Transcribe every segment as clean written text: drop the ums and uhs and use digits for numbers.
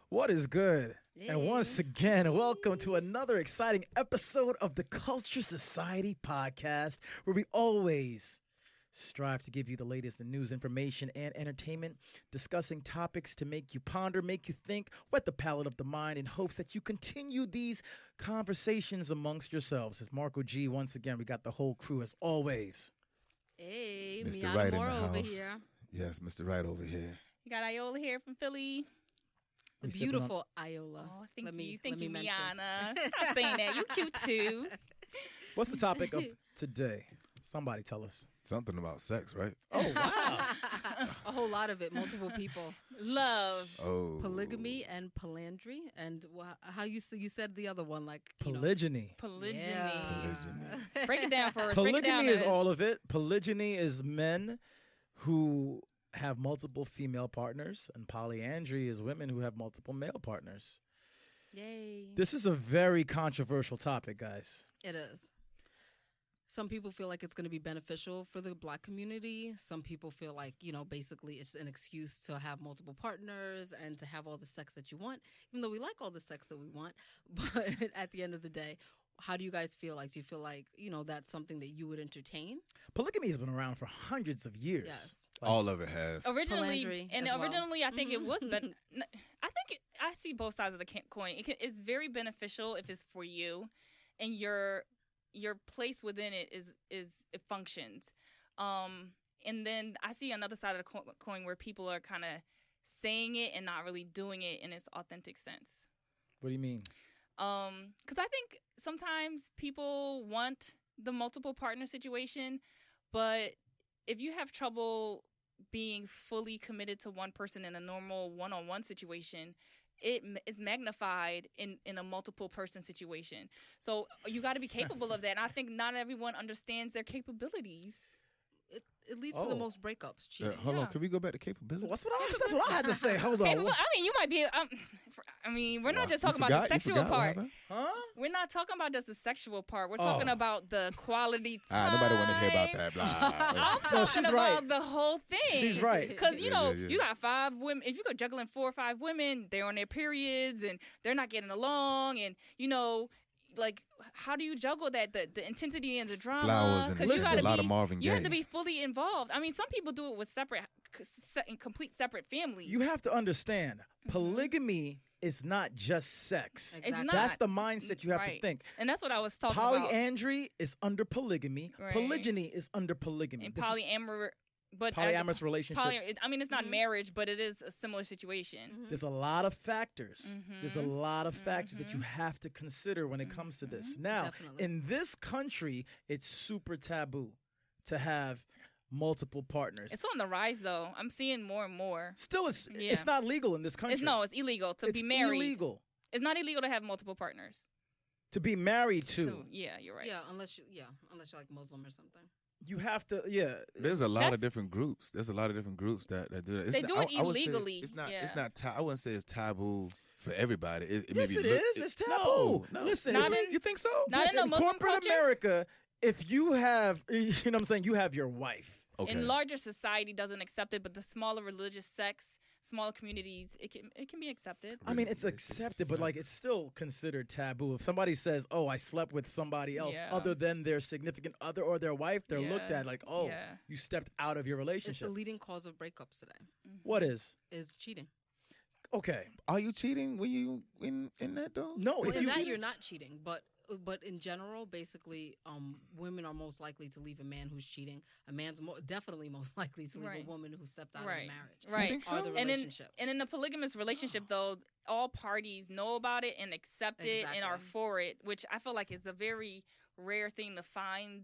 What is good? Hey. And once again, welcome to another exciting episode of the Culture Society podcast, where we always strive to give you the latest in news, information, and entertainment, discussing topics to make you ponder, make you think, whet the palate of the mind in hopes that you continue these conversations amongst yourselves. It's Marco G. Once again, we got the whole crew as always. Hey, Mr. Miyanna Wright in Moore the over house. here. Yes, Mr. Wright over here. You got Ayoola here from Philly. The We sipping on- beautiful Ayoola. Oh, thank Let you. me- Thank let you, me mention. Miyanna. Stop saying that. You cute too. What's the topic of today? Somebody tell us. Something about sex, right? Oh, wow. A whole lot of it, multiple people. Love. Oh. Polygamy and polyandry. And how you said the other one, like, you know. Polygyny. Polygyny. Yeah. Polygyny. Break it down for us. Break it down Polygamy is to us. all of it. Polygyny is men who have multiple female partners, and polyandry is women who have multiple male partners. Yay. This is a very controversial topic, guys. It is. Some people feel like it's going to be beneficial for the Black community. Some people feel like, you know, basically it's an excuse to have multiple partners and to have all the sex that you want, even though we like all the sex that we want. But at the end of the day, how do you guys feel like? Do you feel like, you know, that's something that you would entertain? Polygamy has been around for hundreds of years. Yes. Like, All of it has. Originally, Polyandry and as well. originally, I think it was, but Mhm. I see both sides of the coin. It's very beneficial if it's for you, and your place within it is it functions. And then I see another side of the coin where people are kind of saying it and not really doing it in its authentic sense. What do you mean? Because I think sometimes people want the multiple partner situation, but if you have trouble being fully committed to one person in a normal one-on-one situation, it is magnified in a multiple person situation. So you got to be capable of that. And I think not everyone understands their capabilities. It leads to the Oh. most breakups. Cheating. Hold on. Yeah. Can we go back to capability? That's what I had to say. Hold on. Capable, I mean, you might be. We're not just You talking about the forgot? You sexual forgot what part. happened? Huh? We're not talking about just the sexual part. We're talking Oh. about the quality time. Nobody want to hear about that. Blah. I'm No, talking she's about right. the whole thing. She's right. Because, you Yeah, know, yeah, yeah. you got 5 women. If you go juggling 4 or 5 women, they're on their periods and they're not getting along. And, you know, like, how do you juggle that? The intensity and the drama. Flowers and 'Cause Listen, you a gotta lot be, of Marvin Gaye. you have to be fully involved. I mean, some people do it with complete separate families. You have to understand, polygamy is not just sex. Exactly. It's not. That's the mindset you have to Right. think. And that's what I was talking about. Polyandry is under polygamy. Right. Polygyny is under polygamy. And This is polyamorous. But polyamorous relationships. I mean, it's not Mhm. marriage, but it is a similar situation. Mhm. There's a lot of factors. Mhm. There's a lot of factors that Mhm. you have to consider when it comes to this. Now, Definitely. in this country, it's super taboo to have multiple partners. It's on the rise, though. I'm seeing more and more. Still, it's Yeah. not legal in this country. It's illegal to It's be married. illegal It's not illegal to have multiple partners. to be married to. So, yeah, you're right. Yeah, unless you're like Muslim or something. You have to, yeah. There's a lot That's- of different groups. There's a lot of different groups that do that. It's They not- do it I would say illegally, It's not. yeah. It's not. I wouldn't say it's taboo for everybody. It Yes, maybe it look- is. It's taboo. No. Listen, Not if- in- You think so? Not yes, in the Muslim corporate culture? America, if you have, you know what I'm saying, you have your wife. Okay. And larger society doesn't accept it, but the smaller religious sects, smaller communities, it can be accepted. I mean, it's Ridiculous. accepted, but like it's still considered taboo. If somebody says, "Oh, I slept with somebody else Yeah. other than their significant other or their wife," they're looked Yeah. at like, "Oh, Yeah. you stepped out of your It's the relationship." leading cause of breakups today. What is? Is cheating. Okay. Are you cheating when you in that though? No, Well, if in you that you're not cheating, but in general, basically, women are most likely to leave a man who's cheating. A man's definitely most likely to leave Right. a woman who stepped out of Right. the marriage. Right. think Or so? the And relationship. in a polygamous relationship, though, all parties know about it and accept it and are Exactly. for it, which I feel like is a very rare thing to find.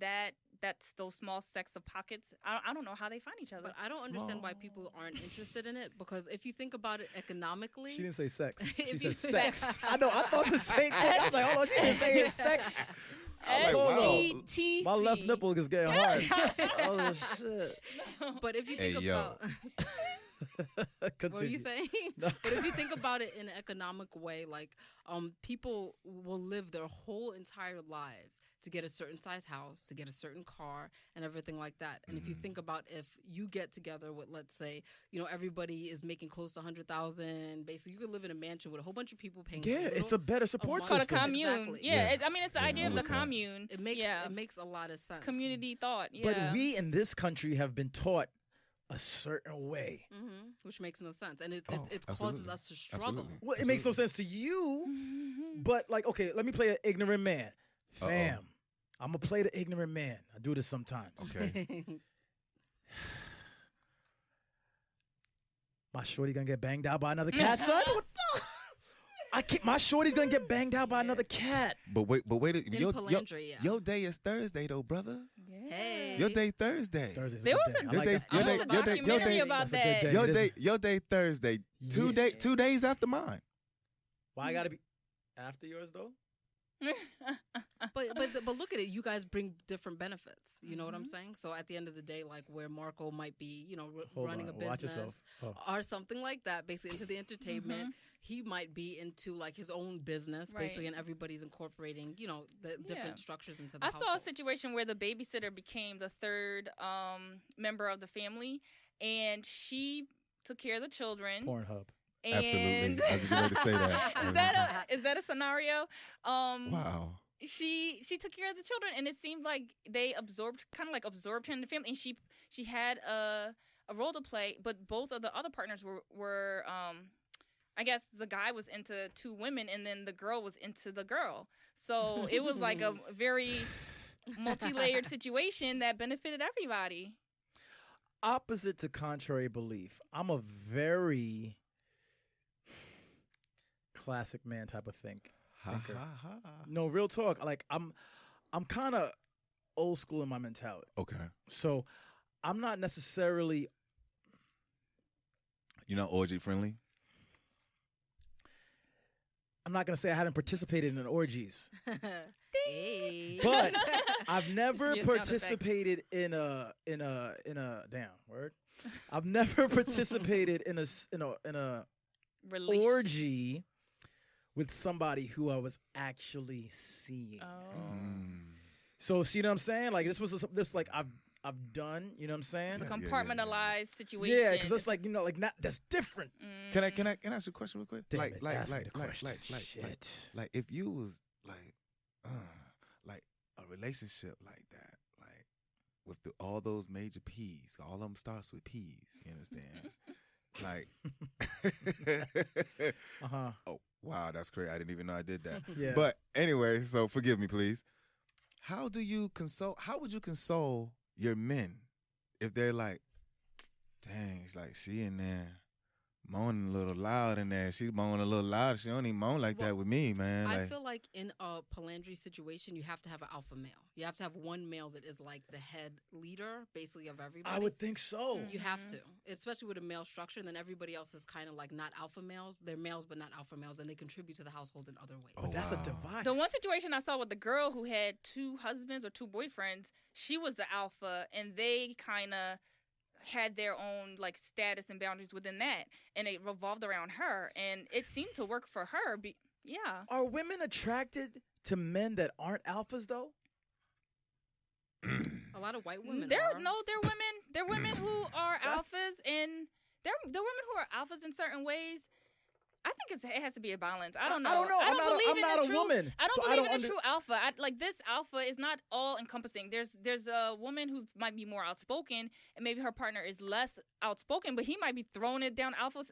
That's those small sets of pockets. I don't know how they find each other. But I don't understand why people aren't interested in it, because if you think about it economically, She didn't say sex. She If said you- sex. I know. I thought the same thing. I was like, "Hold on, she didn't say it's sex." I'm like, wow. SETC. My left nipple is getting hard. Oh shit. but if you Hey, think yo. about Continue. What are you saying? No. But if you think about it in an economic way, like people will live their whole entire lives to get a certain size house, to get a certain car, and everything like that. And if you think about if you get together with, let's say, everybody is making close to 100,000, basically you could live in a mansion with a whole bunch of people paying. Yeah, it's a better support Called a system. commune. Exactly. Yeah, I mean, it's the idea I of the like that. commune. It makes a lot of sense. Community thought. Yeah. But we in this country have been taught a certain way. Which makes no sense, and it causes absolutely. us to struggle. Absolutely. Well, it makes no sense to you, but like, okay, let me play an ignorant man. Fam, I'm going to play the ignorant man. I do this sometimes. Okay. My shorty going to get banged out by another cat, son? What the? My shorty's going to get banged out by another cat. But wait. In polyandry, yeah. Your day is Thursday, though, brother. Hey. Your day Thursday. Thursday's There good was day. a I Your like day, that. your I day, was a your day, your documentary day, about That's a good that. day. your It day, is. your day Thursday. Yeah. 2 days after mine. Why I got to be after yours, though? But look at it. You guys bring different benefits. You know what I'm saying? So at the end of the day, like where Marco might be, Hold running on. a Watch business yourself. or something like that, basically into the entertainment. He might be into like his own business, basically, and everybody's incorporating, the different structures into the I household. saw a situation where the babysitter became the third member of the family, and she took care of the children. Pornhub. And Absolutely. I was getting ready to say that. is that a scenario? Wow. She took care of the children, and it seemed like they absorbed her in the family, and she had a role to play. But both of the other partners were I guess the guy was into two women, and then the girl was into the girl. So it was like a very multi-layered situation that benefited everybody. Opposite to contrary belief, I'm a very classic man type of thinker. No, real talk. Like I'm kind of old school in my mentality. Okay. So I'm not necessarily. You're not orgy friendly? I'm not gonna say I haven't participated in orgies, Hey. but I've never Should be a sound effect. participated in a damn word. I've never participated in a orgy with somebody who I was actually seeing. So see what I'm saying? Like this like I've done. You know what I'm saying? It's a compartmentalized situation. Yeah, because it's like like not that's different. Can I ask you a question real quick? Damn like it, like ask me like the like question. like Shit. like if you was like a relationship like that, like with all those major P's, all of them starts with P's. You understand? Like, oh wow, that's great. I didn't even know I did that. Yeah. But anyway, so forgive me, please. How would you console your men if they're like, dang, it's like she in there moaning a little loud in there. She moaning a little louder. She don't even moan like that with me, man. I Like, feel like in a polyandry situation, you have to have an alpha male. You have to have one male that is like the head leader, basically, of everybody. I would think so. You have to, especially with a male structure. And then everybody else is kind of like not alpha males. They're males, but not alpha males, and they contribute to the household in other ways. But that's a divide. The one situation I saw with the girl who had two husbands or two boyfriends, she was the alpha, and they kind of had their own like status and boundaries within that, and it revolved around her, and it seemed to work for her. Yeah. Are women attracted to men that aren't alphas though? A lot of white women. They're are. women. They're women who are alphas, and they're women who are alphas in certain ways. I think it has to be a balance. I don't know. I don't know. I don't I'm believe not in a true, woman. I don't so believe I don't in a true alpha. Like this alpha is not all encompassing. There's a woman who might be more outspoken, and maybe her partner is less outspoken, but he might be throwing it down alpha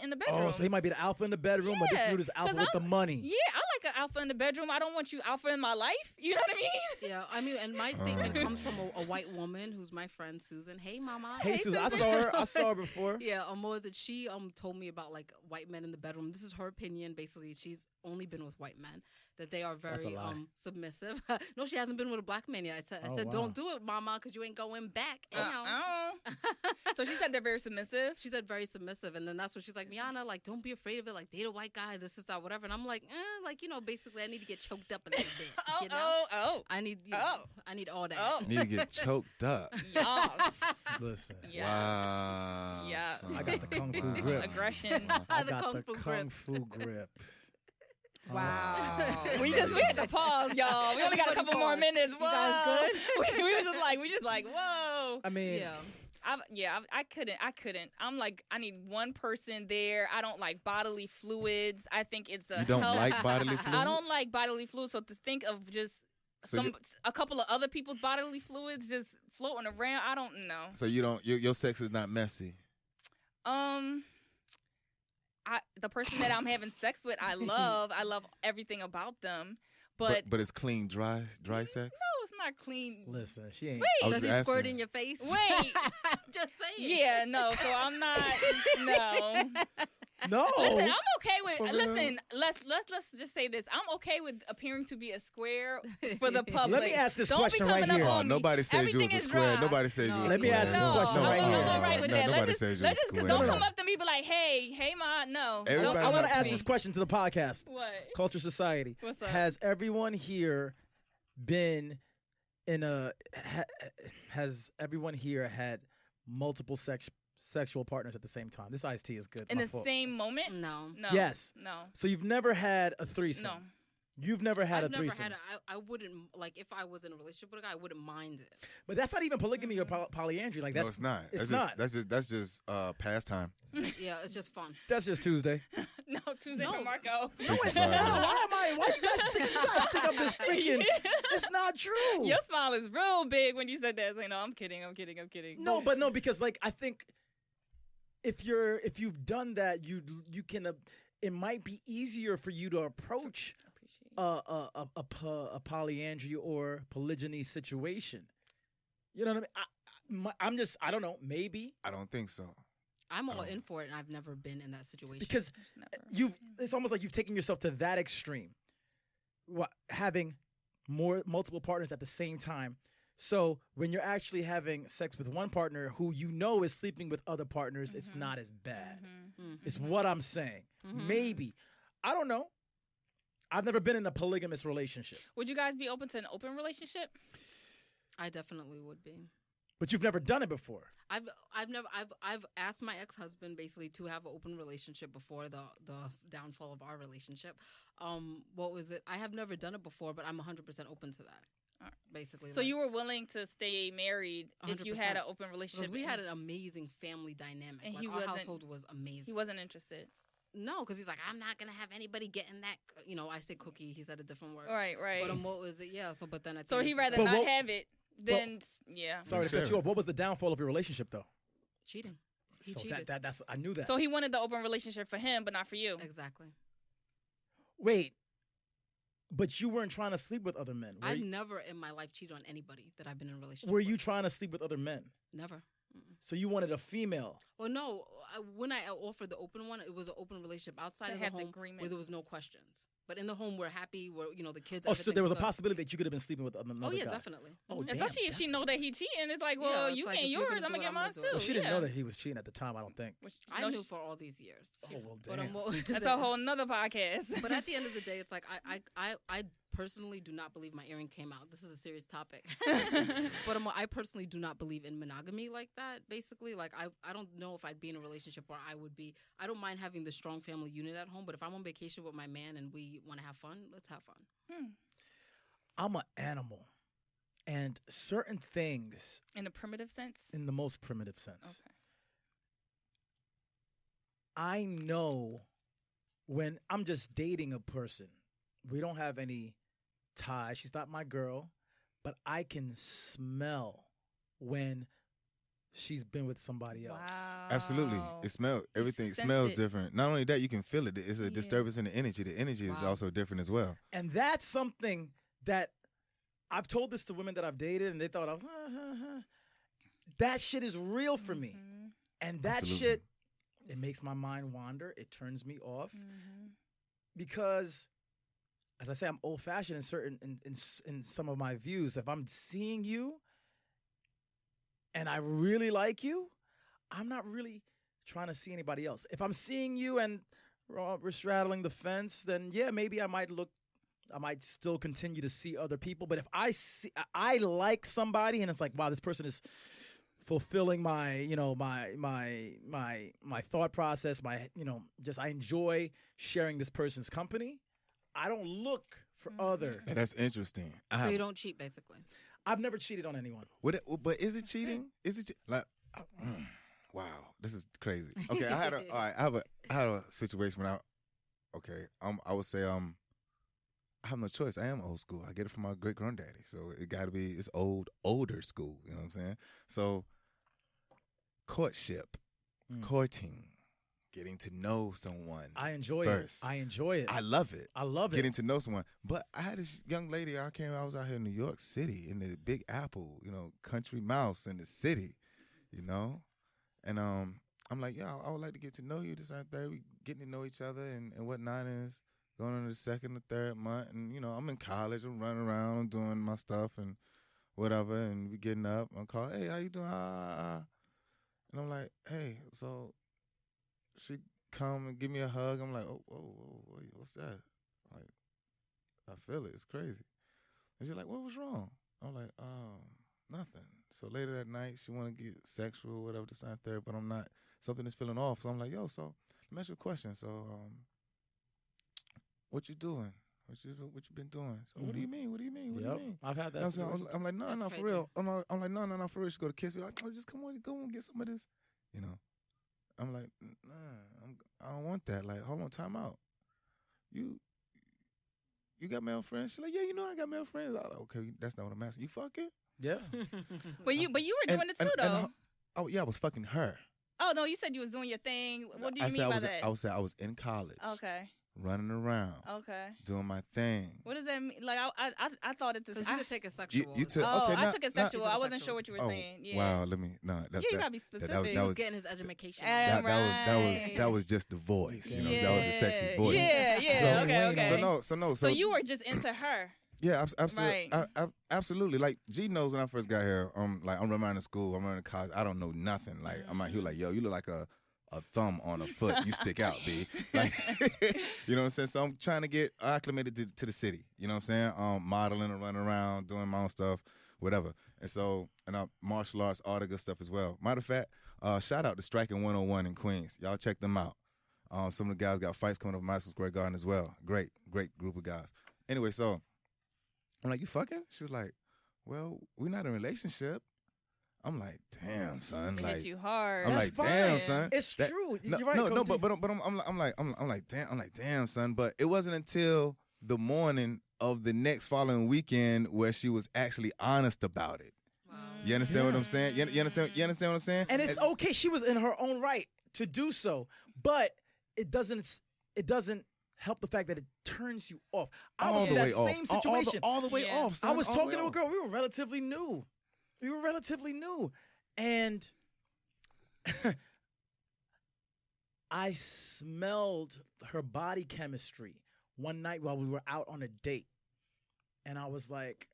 in the bedroom. Oh, so he might be the alpha in the bedroom, but this Yeah, dude is the alpha 'cause with the money. Yeah, I like an alpha in the bedroom. I don't want you alpha in my life. You know what I mean? Yeah, I mean, and my statement comes from a white woman who's my friend Susan. Hey, mama. Hey, Susan, I saw her before. Yeah, what was it? She told me about like white men in the bedroom. This is her opinion. Basically, she's only been with white men. That they are That's a very lie. submissive. No, she hasn't been with a black man yet. I said, Oh, wow. don't do it, mama, because you ain't going back. I So she said they're very submissive. She said very submissive, and then that's when she's like, Miyanna, like, don't be afraid of it. Like, date a white guy. This is that, whatever. And I'm like, like, you know, basically, I need to get choked up a little bit. You know? I need, I need all that. You need to get choked up. Yes. Listen. Yeah. Wow. Yeah. son. I got the kung fu grip. Aggression. I The got kung the fu kung fu grip. Wow. Oh. we had to pause, y'all. We only got a couple more minutes. Whoa. You guys good? we just like, whoa. I mean, I couldn't. I'm like, I need one person there. I don't like bodily fluids. I think it's a You don't health. like bodily fluids? I don't like bodily fluids. So to think of just So a couple of other people's bodily fluids just floating around, I don't know. So you don't. Your sex is not messy. The person that I'm having sex with, I love everything about them. But it's clean, dry sex. no, it's not clean. listen, she ain't. Wait. I was Does he just squirt asking. in your face? Wait. Just saying. Yeah, no. So I'm not. No. No. Listen, I'm okay For with. real? Listen, let's just say this. I'm okay with appearing to be a square for the public. Let me ask this Don't question be right coming here. up Oh, on me. nobody says you Everything was a is square. dry. Nobody says you was a Let me square. ask this question right I'm here. all right with No, that. nobody Let's says just, you was let's a just, square. don't No, come no. up to me be like, hey, ma, no. Everybody- Don't I come want up to ask me. this question to the podcast. What? Culture Society. What's up? Has everyone here been in a? Has everyone here had multiple sexual partners at the same time? This iced tea is good. In My the fault. same moment? No. No. Yes. No. So you've never had a threesome. No. You've never had I've a never threesome. had I wouldn't, like, if I was in a relationship with a guy, I wouldn't mind it. But that's not even polygamy or polyandry. Like No, that's it's not. It's That's not. That's just pastime. Yeah, it's just fun. That's just Tuesday. No, Tuesday No. for Marco. No, it's Sorry. not. Why you guys think up this freaking? It's not true. Your smile is real big when you said that. So, no, I'm kidding. No, but no, because like I think if you've done that, you can. It might be easier for you to approach a polyandry or polygyny situation. You know what I mean? I don't know. Maybe I don't think so. I'm all in for it, and I've never been in that situation. because it's almost like you've taken yourself to that extreme. Having multiple partners at the same time. So when you're actually having sex with one partner who you know is sleeping with other partners, it's not as bad. It's what I'm saying. Maybe. I don't know. I've never been in a polygamous relationship. Would you guys be open to an open relationship? I definitely would be. But you've never done it before. I've asked my ex-husband basically to have an open relationship before the downfall of our relationship. What was it? I have never done it before, but I'm 100% open to that. Basically. So you were willing to stay married if you had an open relationship? Because we had an amazing family dynamic. And like, our household was amazing. He wasn't interested. No, because he's like, I'm not gonna have anybody getting that. You know, I say cookie. He said a different word. Right. But what was it? Yeah. So, but then So he rather But not what- have it than yeah. Sorry to cut you off. What was the downfall of your relationship, though? cheating. He So cheated. that's I knew that. So he wanted the open relationship for him, but not for you. Exactly. Wait, but you weren't trying to sleep with other men. I've never in my life cheated on anybody that I've been in a relationship. Were with. you trying to sleep with other men? Never? So you wanted a female. Well, no. When I offered the open one, it was an open relationship outside To of the have the home agreement. where there was no questions. But in the home, we're happy. We're the kids. Oh, so there was a everything's good. possibility that you could have been sleeping with another Oh yeah, guy. definitely. Oh, Mhm. damn, Especially if she know that he cheating. It's like, Yeah, well, it's you like, getting if you're yours, gonna I'm do gonna it, get I'm gonna mine do too. it. Well, she didn't yeah. know that he was cheating at the time. I don't think. I knew for all these years. Oh well, But damn. what was That's it? a whole nother podcast. But at the end of the day, it's like I personally do not believe my earring came out. This is a serious topic. But I personally do not believe in monogamy like that. Basically, like I don't know if I'd be in a relationship where I would be. I don't mind having the strong family unit at home, but if I'm on vacation with my man and we want to have fun, let's have fun. I'm an animal, and certain things, In a primitive sense. in the most primitive sense, Okay. I know when I'm just dating a person. We don't have any ties. She's not my girl, but I can smell when she's been with somebody else. Wow. Absolutely. It smells. Everything sense smells it. different. Not only that, you can feel it. It's a Yeah. disturbance in the energy. The energy is Wow. also different as well. And that's something that I've told this to women that I've dated, and they thought I was, that shit is real for me. Mhm. And that Absolutely. shit, it makes my mind wander. It turns me off Mhm. because, as I say, I'm old fashioned in certain in some of my views. If I'm seeing you and I really like you, I'm not really trying to see anybody else. If I'm seeing you and we're straddling the fence, then yeah, maybe I might still continue to see other people. But if I like somebody and it's like, wow, this person is fulfilling my thought process, I enjoy sharing this person's company, I don't look for other. And that's interesting. So you don't cheat, basically. I've never cheated on anyone. But is it cheating? Is it wow, this is crazy. Okay, I had a situation when I would say I have no choice. I am old school. I get it from my great granddaddy, so it's older school. You know what I'm saying? So courtship, courting, getting to know someone. I enjoy first. it. I enjoy it. I love it. I love it. Getting to know someone. But I had this young lady. I was out here in New York City in the Big Apple, country mouse in the city, And I'm like, yeah, I would like to get to know you. This and that. We getting to know each other and whatnot. And it's going on the second or third month. And, I'm in college. I'm running around. I'm doing my stuff and whatever. And we getting up. I'm called, hey, how you doing? And I'm like, hey, so she come and give me a hug. I'm like, oh, what's that? Like, I feel it. It's crazy. And she's like, what was wrong? I'm like, nothing. So later that night, she want to get sexual, whatever, this and that, but I'm not. Something is feeling off. So I'm like, yo, so let me ask you a question. So, what you doing? What you been doing? So what do you mean? What do you mean? What do you mean? I've had that. I'm like, no, for real. I'm like, no, for real. She go to kiss me. Like, oh, just come on, go and get some of this. I'm like, nah, I don't want that. Like, hold on, time out. You got male friends? She's like, yeah, I got male friends. I'm like, okay, that's not what I'm asking. You fucking? Yeah. But you were doing it too, though. Oh yeah, I was fucking her. Oh no, you said you was doing your thing. What do you mean by that? I was in college. Okay. Running around. Okay. Doing my thing. What does that mean? Like I thought it. Because you could take it sexual. You took. Oh, okay, I took it sexual. I wasn't sure what you were saying. Yeah. Wow. You gotta be specific. He was getting his education. That was just the voice. That was the sexy voice. Yeah. Okay. So you were just into her. Yeah, absolutely. Right. Absolutely. Like G knows when I first got here. I'm running around the school. I'm running college. I don't know nothing. Like I'm out here. Like yo, you look like a thumb on a foot. You stick out, B. Like, you know what I'm saying? So I'm trying to get acclimated to the city. You know what I'm saying? Modeling and running around, doing my own stuff, whatever. And martial arts, all the good stuff as well. Matter of fact, shout out to Striking 101 in Queens. Y'all check them out. Some of the guys got fights coming up at Madison Square Garden as well. Great group of guys. Anyway, so I'm like, you fucking? She's like, well, we're not in a relationship. I'm like, damn, son. Like, hit you hard. I'm like, damn, son. It's true. No, you're right. No, but I'm like, damn, son. But it wasn't until the morning of the next following weekend where she was actually honest about it. Wow. You understand what I'm saying? You understand what I'm saying? And it's okay. She was in her own right to do so, but it doesn't help the fact that it turns you off. I was in that same situation. All the way off, son. I was talking to a girl. We were relatively new. And I smelled her body chemistry one night while we were out on a date. And I was like,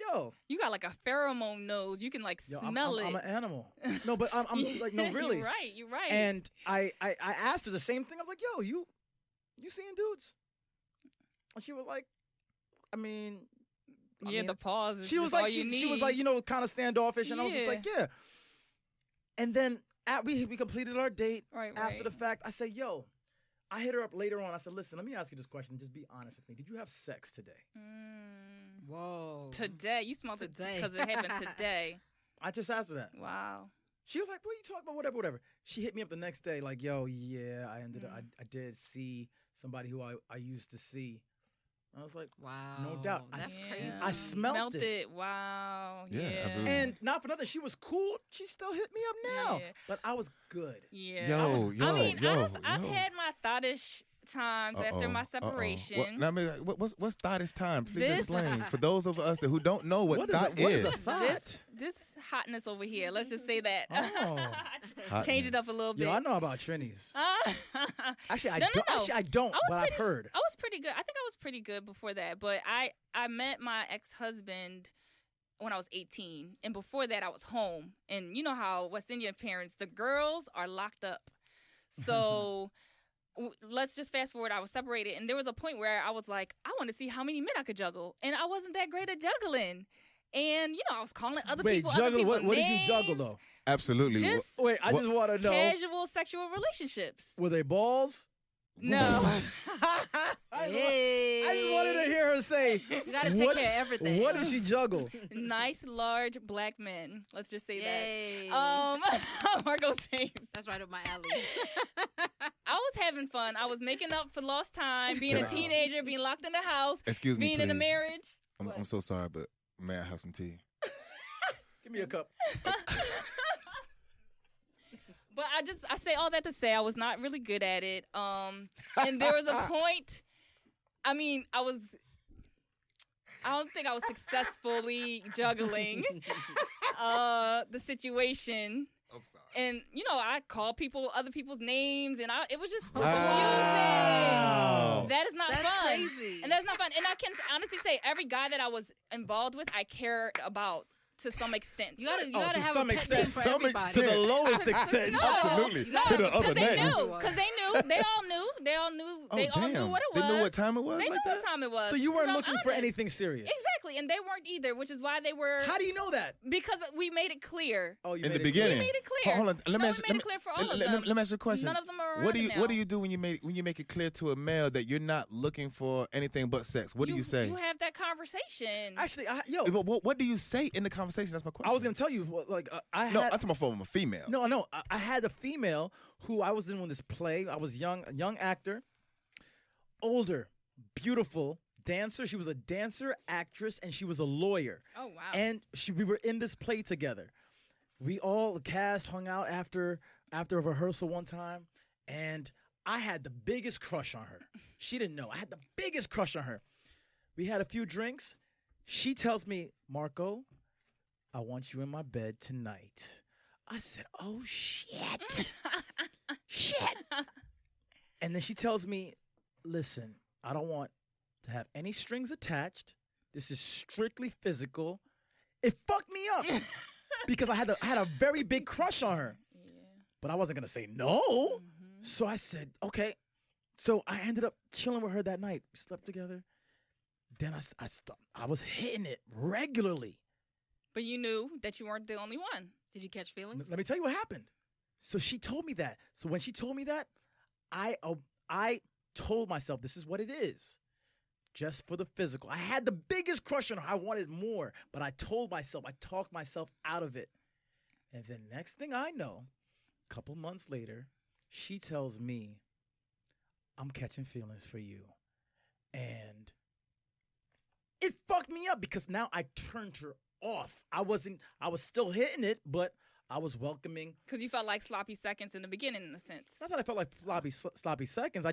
yo. You got like a pheromone nose. You can like smell it. I'm an animal. No, but I'm like, no, really. You're right. And I asked her the same thing. I was like, yo, you seeing dudes? And she was like, I mean, the pause is she was like, she was like, kind of standoffish, and I was just like, yeah. And then we completed our date. After the fact, I said, yo, I hit her up later on. I said, listen, let me ask you this question. Just be honest with me. Did you have sex today? Whoa. Today? You smelled it because it happened today. I just asked her that. Wow. She was like, what are you talking about? Whatever. She hit me up the next day like, yo, yeah, I did see somebody who I used to see. I was like, wow. No doubt. That's crazy. I smelt it. Wow. Yeah, absolutely. And not for nothing, she was cool. She still hit me up now. Yeah. But I was good. Yeah. I've had my thottish times after my separation. What's thottish time? Please explain. For those of us who don't know what thought is. What is a thought? This hotness over here. Let's just say that. Oh. Change it up a little bit. I know about Trini's. Actually, I don't. I've heard. I was pretty good. I think I was pretty good before that. But I met my ex-husband when I was 18. And before that, I was home. And you know how West Indian parents, the girls are locked up. So let's just fast forward. I was separated. And there was a point where I was like, I want to see how many men I could juggle. And I wasn't that great at juggling. And, I was calling other people. Juggle, other people what did you names. juggle, though? Absolutely. Just Wait, I just want to know. casual sexual relationships. Were they balls? No. I just wanted to hear her say. You got to take care of everything. What did she juggle? Nice, large black men. Let's just say Yay. that. Marco's face. That's right up my alley. I was having fun. I was making up for lost time, being Can a I- teenager, being locked in the house, Excuse me, being in a please. marriage. I'm so sorry, but may I have some tea? Give me a cup. But I say all that to say I was not really good at it. And there was a point, I don't think I was successfully juggling the situation. I'm sorry. And, I called other people's names, and it was just too Wow. confusing. That is not That's fun. crazy. And that's not fun. And I can honestly say every guy that I was involved with, I cared about to some extent. You gotta to have some a pet extent. name for Some everybody. To the lowest extent. No. Absolutely. You gotta To have the a other pet name. name. Because they knew. They all knew. They all knew. Oh, They all damn. knew what it was. They knew what time it was They like knew that? what time it was. So you weren't I'm looking for honest. anything serious. Exactly, and they weren't either, which is why they were. How do you know that? Because we made it clear. Oh, you In made the it beginning. We made it clear. Hold on. Let me No, ask we made it clear for all of them. Let me ask you a question. None of them are What do around you now. do when you make it clear to a male that you're not looking for anything but sex? What do you say? You have that conversation. Actually, What do you say in the conversation? That's my question. I was gonna tell you, I had. No, I'm talking about from a female. No. I had a female who I was in this play. I was a young actor, older, beautiful dancer. She was a dancer, actress, and she was a lawyer. Oh wow. And we were in this play together. We all, the cast, hung out after a rehearsal one time, and I had the biggest crush on her. She didn't know. I had the biggest crush on her. We had a few drinks. She tells me, Marco, I want you in my bed tonight. I said, oh, shit. Shit. And then she tells me, listen, I don't want to have any strings attached. This is strictly physical. It fucked me up because I had a very big crush on her. Yeah. But I wasn't going to say no. Mhm. So I said, okay. So I ended up chilling with her that night. We slept together. Then I was hitting it regularly. But you knew that you weren't the only one. Did you catch feelings? Let me tell you what happened. So she told me that. So when she told me that, I told myself this is what it is. Just for the physical. I had the biggest crush on her. I wanted more. But I told myself, I talked myself out of it. And then next thing I know, a couple months later, she tells me, I'm catching feelings for you. And it fucked me up because now I turned her off. I was still hitting it, but I was welcoming. Because you felt like sloppy seconds in the beginning, in a sense. Not that I felt like sloppy seconds.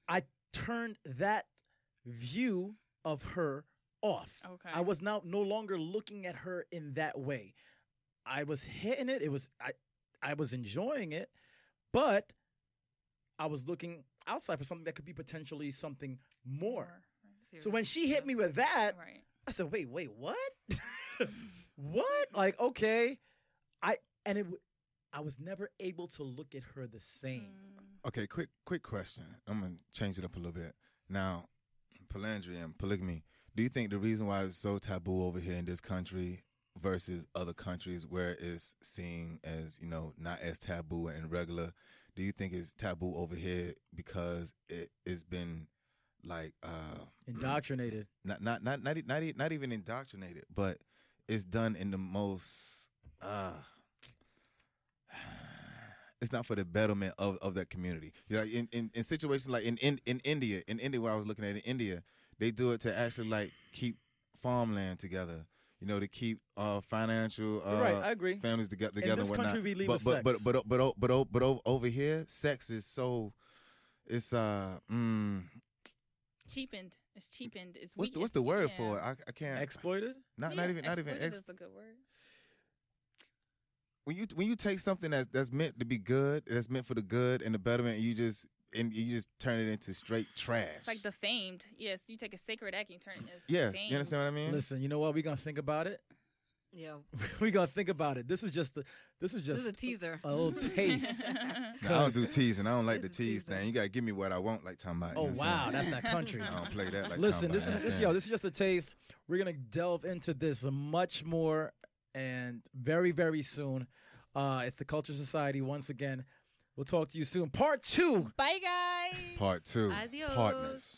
I turned that view of her off. Okay. I was now no longer looking at her in that way. I was hitting it. I was enjoying it, but I was looking outside for something that could be potentially something more. So when she hit me with that, Right. I said, wait, what? What? Like, okay. I was never able to look at her the same. Okay, quick question. I'm gonna change it up a little bit. Now, polyandry and polygamy. Do you think the reason why it's so taboo over here in this country versus other countries where it's seen as, not as taboo and regular, do you think it's taboo over here because it's been like Indoctrinated. not even indoctrinated, but it's done in the most it's not for the betterment of that community. Like in situations like in India, where I was looking at in India, they do it to actually like keep farmland together. To keep financial You're right, I agree. families together In this and whatnot. country, we leave but, with but, sex. but over here, sex is so it's Cheapened. It's cheapened. It's what's the word for it? I can't. Exploited? Not even exploited is a good word. When you take something that's meant to be good, that's meant for the good and the betterment, and you just turn it into straight trash. It's like defamed. Yes, you take a sacred act and you turn it into yes, defamed. you understand what I mean? Listen, you know what? We're going to think about it. Yeah. We gonna think about it. This is just This is a teaser. a little taste. No, I don't do teasing. I don't like the It's a tease teaser. thing. You gotta give me what I want, like talking about. you Oh understand? wow, that's that country. I don't play that like Listen, talking about, this is just a taste. We're gonna delve into this much more and very, very soon. It's the Culture Society once again. We'll talk to you soon. Part 2. Bye, guys. Part 2. Adios. Partners.